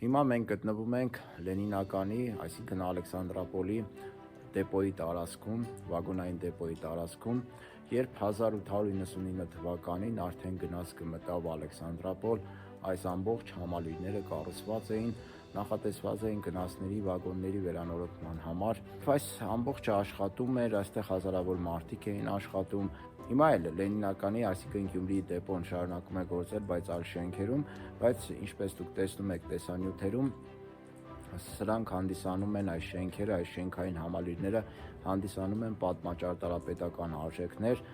Հիմա մենք գտնվում ենք Լենինականի, այսինքն Ալեքսանդրապոլի դեպոյի տարածքում, վագոնային դեպոյի տարածքում, երբ 1899 թվականին արդեն գնաց կմտավ Ալեքսանդրապոլ, այս ամբողջ համալիրները կառուցված էին, նախատեսված էին գնացների վագոնների վերանորոգման համար։ Այս ամբողջը աշխատում էր, այստեղ հազարավոր մարդիկ էին աշխատում։ Հիմա էլ Լենինականի, այսինքն Գյումրիի դեպոն շարունակում է գործել, բայց այլ շենքերում, բայց ինչպես դուք տեսնում եք տեսանյութերում, սրանք հանդիսանում են այս շենքերը, այս շենքային համալիրները հանդիսանում են պատմաճարտարապետական արժեքներ։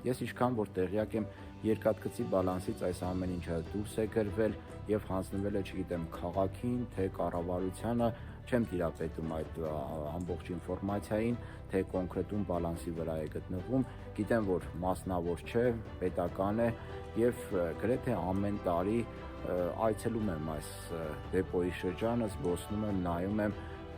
Ես ինչքան որ տեղյակ եմ, երկաթգծի բալանսից այս ամեն ինչը դուրս է գրվել եւ հանձնվել է, չգիտեմ, քաղաքին, թե կառավարությանը, չեմ տիրապետում այդ ամբողջ ինֆորմացիային, թե կոնկրետում բալանսի վրա է գտնվում, գիտեմ, որ մասնավոր չէ, պետական է եւ գրեթե ամեն տարի այցելում եմ այս դեպոյի շրջանը, զբոսնում եմ, նայում եմ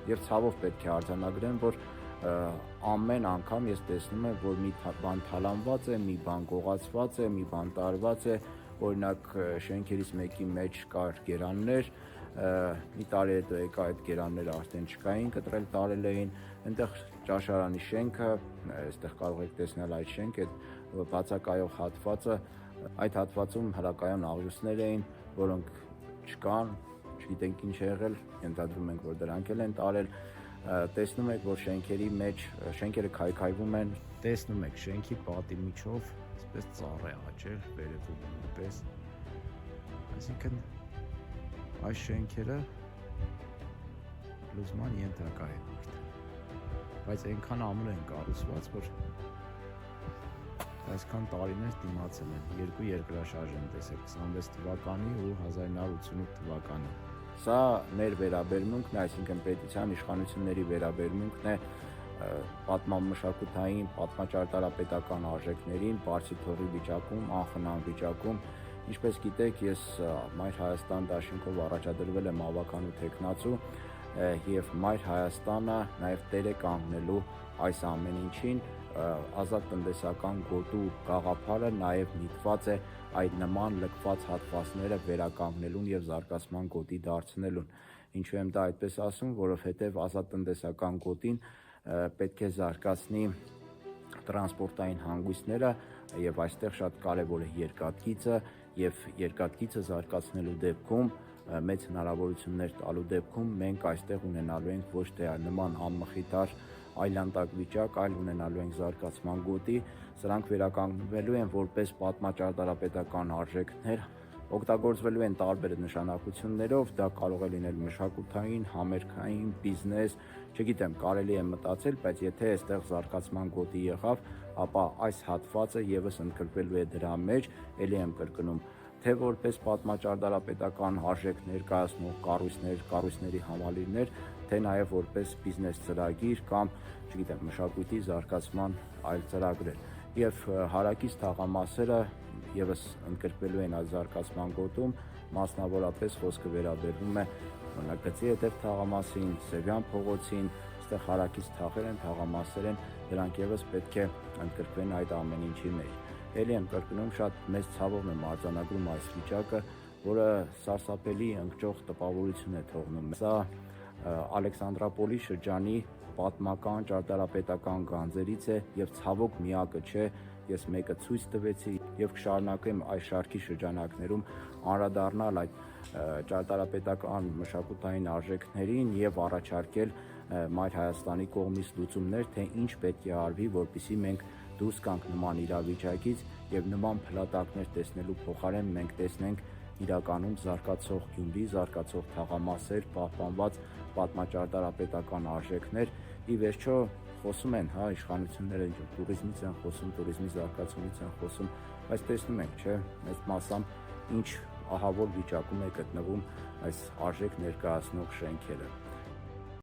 եւ ցավով պետք է արձանագրեմ, որ ամեն անգամ ես տեսնում եմ, որ մի բան թալանված է, մի բան գողացված է, մի բան տարված է, օրինակ շենքերից մեկի մեջ կար գերաններ, մի տարի հետո եկա այդ գերանները արդեն չկային, կտրել տարել էին, այնտեղ ճաշարանի շենքը, այստեղ կարող եք տեսնել այդ շենքը, այդ բացակայող հատվածը, այդ հատվածում հրակայուն աղյուսներ էին, որոնք չկան, չգիտենք ինչ է եղել, ենթադրում ենք, որ դրանք էլ են տարել, տեսնում եք, որ շենքերի մեջ շենքերը քայքայվում են, տեսնում եք շենքի պատի միջով, այսպես ծառ է աճել, վերևում նույնպես, այսինքն այս շենքերը լուծման ենթակա են արդեն, բայց այնքան ամուր են կառուցված, որ այսքան տարիներ դիմացել են, երկու երկրաշարժ են տեսել, 26 թվականի ու 1988 թվականի։ Սա մեր վերաբերմունքն է, այսինքն պետության իշխանությունների վերաբերմունքն է պատմամշակութային, պատմաճարտարապետական արժեքներին բարձի թողի վիճակում, անխնամ վիճակում։ Ինչպես գիտեք, ես Մայր Հայաստան դաշինքով առաջադրվել եմ ավականու թեկնածու եւ Մայր Հայաստանը նաեւ տեր է կանգնելու այս ամեն ինչին, ազատ տնտեսական գոտու գաղափարը նաեւ միտված է այդ նման լքված հատվածները վերականգնելուն եւ զարգացման գոտի դարձնելուն։ Ինչու եմ դա այդպես ասում, որովհետեւ ազատ տնտեսական գոտին պետք է զարգացնի տրանսպորտային հանգույցները եւ այստեղ շատ կարեւոր է երկաթգիծը եւ երկաթգիծը զարգացնելու դեպքում մեծ հնարավորություններ տալու դեպքում մենք այստեղ ունենալու ենք ոչ թե նման անմխիթար այլանդակ վիճակ, այլ ունենալու ենք զարգացման գոտի, սրանք վերականգնվելու են որպես պատմաճարտարապետական արժեքներ, օգտագործվելու են տարբեր նշանակություններով, դա կարող է լինել մշակութային, համերգային, բիզնես, չգիտեմ, կարելի է մտածել, բայց եթե այստեղ զարգացման գոտի եղավ, ապա այս հատվածը եւս ընդգրկվելու է դրա մեջ, ելի եմ կրկնում, թե որպես պատմաճարտարապետական արժեք ներկայացնող կառույցներ, կառույցների համալիրներ, թե նաև որպես բիզնես ծրագիր կամ, չգիտեմ, մշակույթի զարգացման այլ ծրագրեր։ Եվ հարակից թաղամասերը եւս ընդգրկվելու են այդ զարգացման գոտում, մասնավորապես խոսքը վերաբերվում է գծի հետև թաղամասին, Սևյան փողոցին, այստեղ հարակից թաղեր են, թաղամասեր են, դրանք եւս պետք է ընդգրկվեն այդ ամեն ինչի մեջ։ Ելի եմ կրկնում, շատ մեծ ցավով եմ արձանագրում այս վիճակը, որը սարսափելի ընկճող տպավորություն է թողնում։ Սա Ալեքսանդրապոլի շրջանի պատմական ճարտարապետական գանձերից է եւ ցավոք միակը չէ, ես մեկը ցույց տվեցի եւ կշարունակեմ այս շարքի շրջանակներում անդրադառնալ այդ ճարտարապետական մշակութային արժեքներին եւ առաջարկել Մայր Հայաստանի կողմից լուծումներ, թե ինչ պետք է արվի, որպեսզի մենք դուրս գանք նման իրավիճակից եւ նման փլատակներ տեսնելու փոխարեն մենք տեսնենք իրականում զարգացող Գյումրի, զարգացող թաղամասեր, պահպանված պատմաճարտարապետական արժեքներ, ի վերջո խոսում են, հա, իշխանությունները տուրիզմից են խոսում, տուրիզմի զարգացումից են խոսում, բայց տեսնում ենք, չէ, մեծ մասամբ ինչ ահավոր վիճակում է գտնվում այս արժեք ներկայացնող շենքերը։